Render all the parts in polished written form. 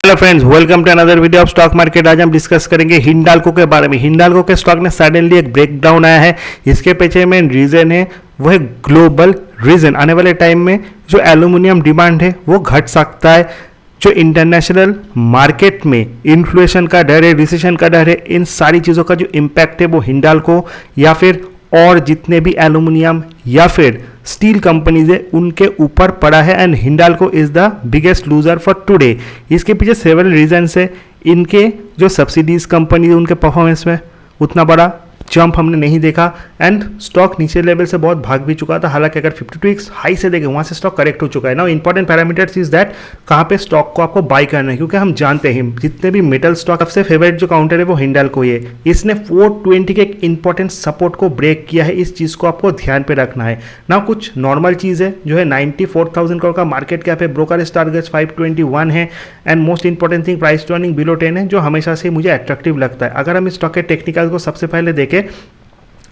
Hello friends, welcome to another video of stock market. आज हम discuss करेंगे हिंडाल्को के बारे में। हिंडाल्को के स्टॉक में सडनली एक ब्रेकडाउन आया है। इसके पीछे मेन रीजन है वो है ग्लोबल रीजन। आने वाले टाइम में जो एल्यूमिनियम डिमांड है वो घट सकता है। जो इंटरनेशनल मार्केट में इन्फ्लेशन का डर है, रिसेशन का डर है, इन सारी चीज़ों का जो इम्पैक्ट है वो हिंडाल्को या फिर और जितने भी एल्यूमिनियम या फिर स्टील कंपनीज है उनके ऊपर पड़ा है। And Hindalco is the biggest loser for today. इसके पीछे सेवरल रीजंस है। इनके जो सब्सिडीज कंपनी है उनके परफॉर्मेंस में उतना बड़ा जंप हमने नहीं देखा एंड स्टॉक नीचे लेवल से बहुत भाग भी चुका था। हालांकि अगर 52 वीक्स हाई से देखें वहाँ से स्टॉक करेक्ट हो चुका है। Now important parameters is that कहाँ पे स्टॉक को आपको बाय करना है, क्योंकि हम जानते हैं जितने भी मेटल स्टॉक सबसे फेवरेट जो काउंटर है वो हिंडाल्को ही है। इसने 420 के एक इंपॉर्टेंट सपोर्ट को ब्रेक किया है। इस चीज़ को आपको ध्यान पे रखना है। ना कुछ नॉर्मल चीज़ है जो है 94,000 करोड़ का मार्केट कैप है, ब्रोकरेज टारगेट्स 521 है and most important thing price to earning below 10 है, जो हमेशा से मुझे अट्रैक्टिव लगता है। अगर हम इस स्टॉक के टेक्निकल को सबसे पहले देखें,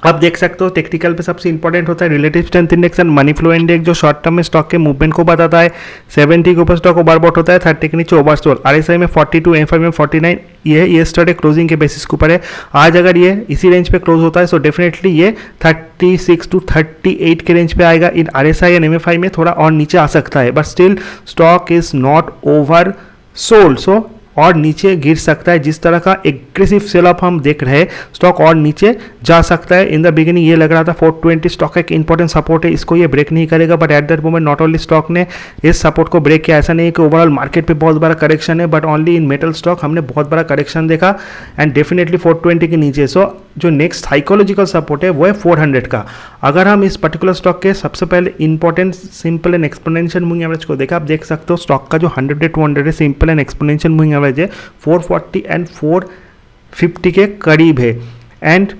आप देख सकते हो टेक्निकल पे सबसे इंपॉर्टेंट होता है relative strength index and money flow index, जो शॉर्ट टर्म में स्टॉक के मूवमेंट को बताता है। 70 के ऊपर स्टॉक ओवरबॉट होता है, 30 के नीचे ओवरसोल्ड। RSI में 42, M5 में 49। ये यस्टरडे क्लोजिंग के बेसिस के ऊपर है। आज अगर ये इसी रेंज पे क्लोज होता है तो डेफिनेटली ये 36 to 38 के रेंज पे आएगा। इन RSI एंड MFI में थोड़ा और नीचे आ सकता है, but still stock is not over sold, so और नीचे गिर सकता है। जिस तरह का एग्रेसिव सेल ऑफ हम देख रहे हैं, स्टॉक और नीचे जा सकता है। इन द बिगिनिंग ये लग रहा था 420 स्टॉक एक इंपॉर्टेंट सपोर्ट है, इसको ये ब्रेक नहीं करेगा, but at that moment not only stock ने इस सपोर्ट को ब्रेक किया। ऐसा नहीं है कि ओवरऑल मार्केट पे बहुत बड़ा करेक्शन है, but only in metal stock हमने बहुत बड़ा करेक्शन देखा एंड डेफिनेटली 420 के नीचे। सो जो नेक्स्ट साइकोलॉजिकल सपोर्ट है वो है 400 का। अगर हम इस पर्टिकुलर स्टॉक के सबसे पहले important simple and exponential moving average को देखा, आप देख सकते हो स्टॉक का जो 100 to 200 है simple and exponential moving average है 440 एंड 450 के करीब है। एंड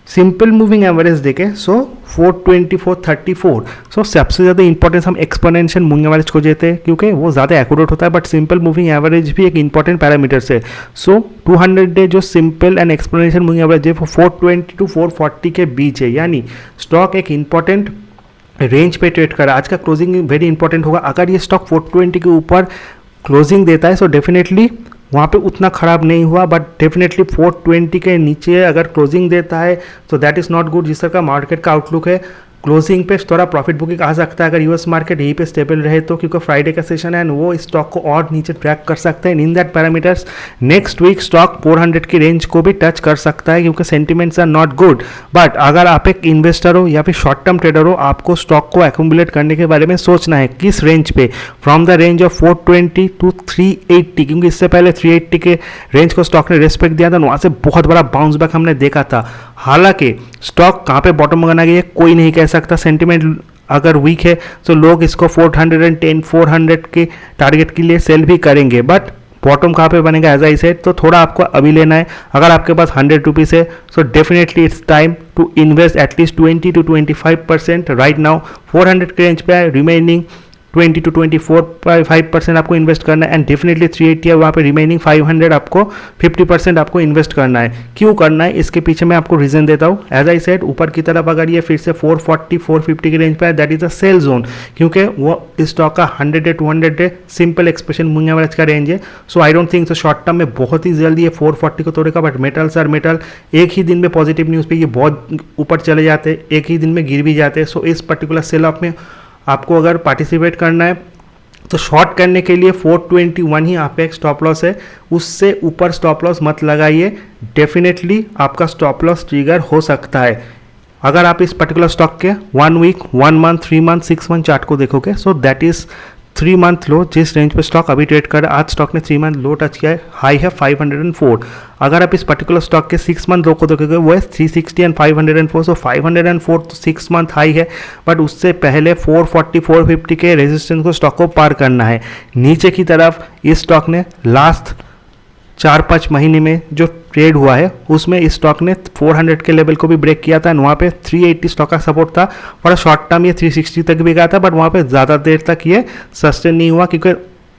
सिंपल मूविंग एवरेज देखें सो 420, 434। सो सबसे ज़्यादा इंपॉर्टेंस हम एक्सपोनेंशियल मूविंग एवरेज को देते हैं क्योंकि वो ज़्यादा एक्यूरेट होता है, बट सिंपल मूविंग एवरेज भी एक इंपॉर्टेंट पैरामीटर्स है। सो 200 डे जो simple and exponential moving average है वो 420 to 440 के बीच है, यानी स्टॉक एक इंपॉर्टेंट रेंज पे ट्रेड कर रहा है। आज का क्लोजिंग वेरी इंपॉर्टेंट होगा। अगर ये स्टॉक 420 के ऊपर क्लोजिंग देता है सो डेफिनेटली वहाँ पे उतना ख़राब नहीं हुआ, बट डेफिनेटली 420 के नीचे अगर क्लोजिंग देता है तो दैट इज़ नॉट गुड। जिस तरह का मार्केट का आउटलुक है, क्लोजिंग पे थोड़ा प्रॉफिट बुकिंग आ सकता है अगर यूएस मार्केट यहीं पे स्टेबल रहे तो, क्योंकि फ्राइडे का सेशन है एंड वो स्टॉक को और नीचे ट्रैक कर सकते हैं। In that parameters next week stock 400 की रेंज को भी टच कर सकता है, क्योंकि sentiments are not good. But अगर आप एक इन्वेस्टर हो या फिर शॉर्ट टर्म ट्रेडर हो, आपको स्टॉक को एक्यूमुलेट करने के बारे में सोचना है किस रेंज पे, from the range of 420 to 380, क्योंकि इससे पहले 380 के रेंज को स्टॉक ने रेस्पेक्ट दिया था, वहाँ से बहुत बड़ा बाउंस बैक हमने देखा था। हालांकि स्टॉक कहाँ पे बॉटम बनाना गया कोई नहीं कह सकता। सेंटिमेंट अगर वीक है तो लोग इसको 410, 400 के टारगेट के लिए सेल भी करेंगे, बट बॉटम कहाँ पे बनेगा एज आई सेड, तो थोड़ा आपको अभी लेना है। अगर आपके पास 100 रुपीज़ है so definitely it's time to invest at least 20 to 25% right now. 400 के रेंज पे है, रिमेनिंग 20 to 24.5% आपको इन्वेस्ट करना है एंड डेफिनेटली 380 है, वहाँ पे रिमेनिंग 500 आपको 50% आपको इन्वेस्ट करना है। क्यों करना है इसके पीछे मैं आपको रीज़न देता हूँ। एज आई सेड ऊपर की तरफ अगर ये फिर से 440, 450 की रेंज पे है, that is a sell zone, क्योंकि वो इस स्टॉक का 100 to 200 day simple expression moving average का रेंज है। So I don't think so short term में बहुत ही जल्दी ये 440 को तोड़ेगा, बट मेटल्स आर मेटल, एक ही दिन में पॉजिटिव न्यूज़ पे ये बहुत ऊपर चले जाते हैं, एक ही दिन में गिर भी जाते हैं। सो इस पर्टिकुलर सेल ऑफ में आपको अगर पार्टिसिपेट करना है तो शॉर्ट करने के लिए 421 ही आप एक स्टॉप लॉस है, उससे ऊपर स्टॉप लॉस मत लगाइए। डेफिनेटली आपका स्टॉप लॉस ट्रिगर हो सकता है। अगर आप इस पर्टिकुलर स्टॉक के 1 week, 1 month, 3 month, 6 month chart को देखोगे so that is 3 month low जिस रेंज पे स्टॉक अभी ट्रेड कर रहा है। आज स्टॉक ने 3 मंथ लो टच किया है, हाई है 504। अगर आप इस पर्टिकुलर स्टॉक के 6 मंथ लो को देखोगे वो है 360 एंड 504। सो 504 तो 6 मंथ हाई है, बट उससे पहले 440, 450 के रेजिस्टेंस को स्टॉक को पार करना है। नीचे की तरफ इस स्टॉक ने लास्ट 4-5 महीने में जो ट्रेड हुआ है उसमें इस स्टॉक ने 400 के लेवल को भी ब्रेक किया था एंड वहाँ पे 380 स्टॉक का सपोर्ट था। बड़ा शॉर्ट टर्म ये 360 तक भी गया था, बट वहाँ पे ज़्यादा देर तक ये सस्टेन नहीं हुआ, क्योंकि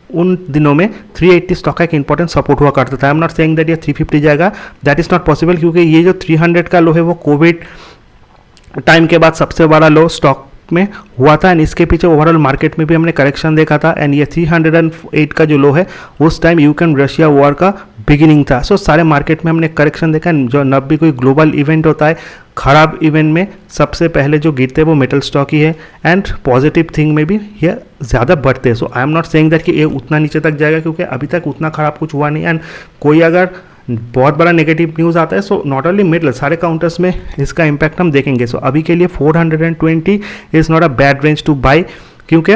उन दिनों में 380 स्टॉक का एक इंपॉर्टेंट सपोर्ट हुआ करता था। आई एम नॉट सेइंग दैट ये 350 जाएगा, दैट इज़ नॉट पॉसिबल, क्योंकि ये जो 300 का लो है वो कोविड टाइम के बाद सबसे बड़ा लो स्टॉक में हुआ था एंड इसके पीछे ओवरऑल मार्केट में भी हमने करेक्शन देखा था एंड ये 308 का जो लो है उस टाइम यूक्रेन रशिया वॉर का बिगिनिंग था। सो सारे मार्केट में हमने करेक्शन देखा। जो जब भी कोई ग्लोबल इवेंट होता है, खराब इवेंट में सबसे पहले जो गिरते हैं वो मेटल स्टॉक ही है एंड पॉजिटिव थिंग में भी ये ज़्यादा बढ़ते हैं। So I am not saying that कि ये उतना नीचे तक जाएगा, क्योंकि अभी तक उतना खराब कुछ हुआ नहीं। एंड कोई अगर बहुत बड़ा नेगेटिव न्यूज़ आता है सो नॉट ओनली मिडल, सारे काउंटर्स में इसका इम्पैक्ट हम देखेंगे। सो अभी के लिए 420 is not a bad range two by, क्योंकि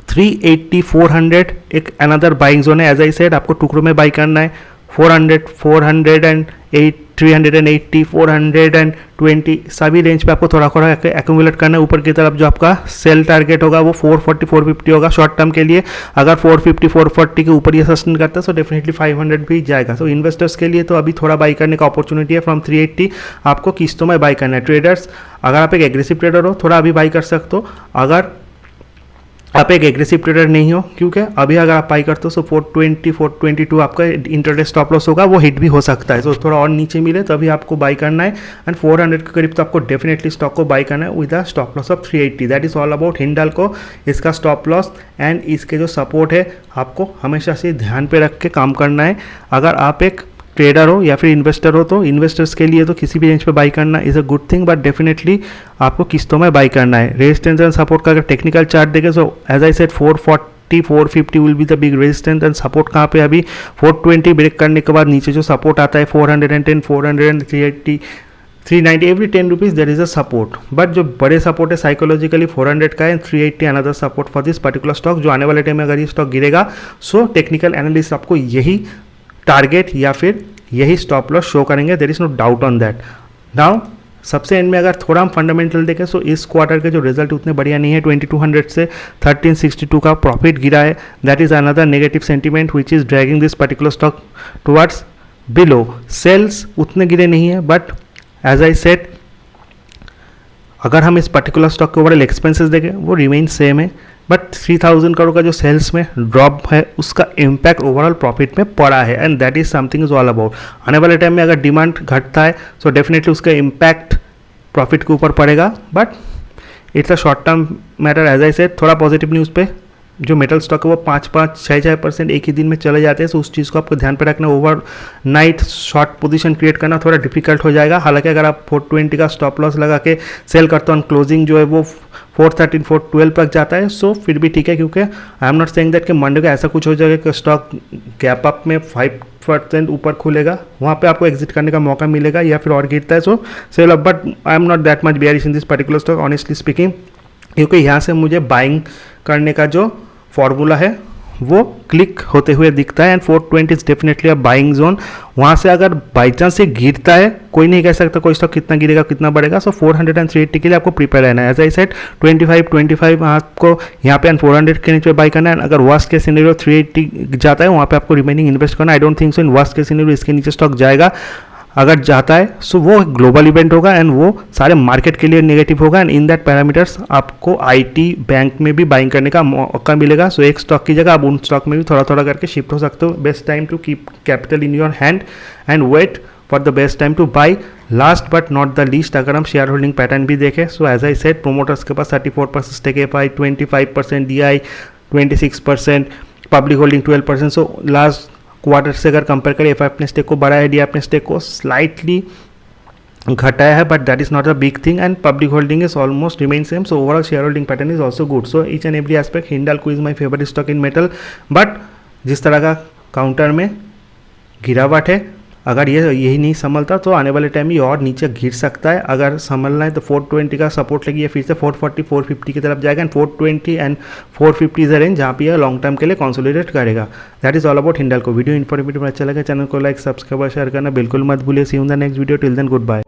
380 400 एक अनदर बाइंग जोन है। एज आई सेड, आपको टुकड़ों में बाई करना है। 400 408 380 420 सभी रेंज पे आपको थोड़ा थोड़ा एक्यूमुलेट करना है। ऊपर की तरफ जो आपका सेल टारगेट होगा वो 440 450 होगा शॉर्ट टर्म के लिए। अगर 450 440 के ऊपर ये सस्टेन करता है तो डेफिनेटली 500 भी जाएगा। सो इन्वेस्टर्स के लिए तो अभी थोड़ा बाई करने का अपॉर्चुनिटी है। फ्रॉम 380 आपको किस्तों में बाई करना है। ट्रेडर्स, अगर आप एक एग्रेसिव ट्रेडर हो थोड़ा अभी बाई कर सकते हो। अगर आप एक एग्रेसिव ट्रेडर नहीं हो, क्योंकि अभी अगर आप बाई करते हो सो 420 422 आपका इंटरडे स्टॉप लॉस होगा, वो हिट भी हो सकता है। तो थोड़ा और नीचे मिले तभी आपको बाई करना है एंड 400 के करीब तो आपको डेफिनेटली स्टॉक को बाई करना है with a stop loss of 380। That is all about Hindalco. इसका स्टॉप लॉस एंड इसके जो सपोर्ट है आपको हमेशा से ध्यान पे रख के काम करना है। अगर आप एक ट्रेडर हो या फिर इन्वेस्टर हो तो इन्वेस्टर्स के लिए तो किसी भी रेंज पे बाई करना is a good thing, but definitely आपको किस्तों में बाई करना है। रेजिस्टेंस एंड सपोर्ट का अगर टेक्निकल चार्ट देखें so as I said 440 450 will be the big resistance and support कहाँ पे अभी 420 ब्रेक करने के बाद नीचे जो सपोर्ट आता है 410 400 380 390 every 10 rupees there is a support. But जो बड़े सपोर्ट है साइकोलॉजिकली 400 का है, 380 another support for this particular stock. जो आने वाले टाइम में अगर ये स्टॉक गिरेगा सो टेक्निकल एनालिस्ट आपको यही टारगेट या फिर यही स्टॉप लॉस शो करेंगे। There is no doubt on that. Now सबसे एंड में अगर थोड़ा हम फंडामेंटल देखें सो इस क्वार्टर के जो रिजल्ट उतने बढ़िया नहीं है। 2200 से 1362 का प्रॉफिट गिरा है। That is another negative sentiment which is dragging this particular stock towards below. Sales उतने गिरे नहीं है, बट एज आई सेड अगर हम इस पर्टिकुलर स्टॉक के ओवरऑल एक्सपेंसेस देखें वो रिमेन सेम है, बट 3000 करोड़ का जो सेल्स में ड्रॉप है उसका इम्पैक्ट ओवरऑल प्रॉफिट में पड़ा है and that is something is all about. आने वाले टाइम में अगर डिमांड घटता है सो डेफिनेटली उसका इम्पैक्ट प्रॉफिट के ऊपर पड़ेगा, but it's a short term matter. As I said, थोड़ा पॉजिटिव न्यूज़ पे जो मेटल स्टॉक है वो 5-6% एक ही दिन में चले जाते हैं। सो उस चीज़ को आपको ध्यान पे रखना। Over night short position create करना थोड़ा डिफिकल्ट हो जाएगा। हालांकि अगर आप 420 का स्टॉप लॉस लगा के सेल करते हो, क्लोजिंग जो है वो 413 412 तक जाता है सो फिर भी ठीक है, क्योंकि आई एम नॉट सेइंग दैट कि मंडे को ऐसा कुछ हो जाएगा कि स्टॉक गैप अप में 5% ऊपर खुलेगा, वहाँ पे आपको एग्जिट करने का मौका मिलेगा या फिर और गिरता है so sell up. But I am not that much bearish in this particular stock honestly speaking, क्योंकि यहाँ से मुझे बाइंग करने का जो फॉर्मूला है वो क्लिक होते हुए दिखता है and 420 is definitely a buying zone. वहाँ से अगर बाई चांस से गिरता है, कोई नहीं कह सकता कोई स्टॉक कितना गिरेगा कितना बढ़ेगा। सो 400 एंड 380 के लिए आपको प्रिपेयर रहना है। एज आई सेड 25 आपको यहाँ पे 400 के नीचे बाई करना है। अगर वर्स्ट के सिनेरियो 380 जाता है वहाँ पे आपको रिमेनिंग इन्वेस्ट करना। आई don't think so in worst के सिनेरियो इसके नीचे स्टॉक जाएगा। अगर जाता है सो वो ग्लोबल इवेंट होगा एंड वो सारे मार्केट के लिए नेगेटिव होगा एंड इन दैट पैरामीटर्स आपको आईटी बैंक में भी बाइंग करने का मौका मिलेगा। सो एक स्टॉक की जगह आप उन स्टॉक में भी थोड़ा थोड़ा करके शिफ्ट हो सकते हो। Best time to keep capital in your hand and wait for the best time to buy. Last but not the least, अगर हम शेयर होल्डिंग पैटर्न भी देखें so as I said promoters के पास 34% स्टेक है, 25% DI, 26% public holding 12%। So last quarter से अगर compare करें एफ अपने स्टेक को बढ़ाया है, डी अपने स्टेक को स्लाइटली घटाया है, but that is not a big thing and public holding is almost remain same. So overall share holding pattern is also good. So each and every aspect Hindalco is my favourite stock in metal. But जिस तरह का counter में गिरावट है, अगर यही नहीं संभलता तो आने वाले टाइम में और नीचे गिर सकता है। अगर संभलना है तो 420 का सपोर्ट लेगी, फिर से 440 450 की तरफ जाएगा and 420 and 450 is a range जहाँ पे यह लॉन्ग टर्म के लिए कंसोलिडेट करेगा। That is all about Hindalco. Video informative अच्छा लगा, चैनल को लाइक सब्सक्राइब शेयर करना बिल्कुल मत भूलिए। See you in the next video, till then good bye.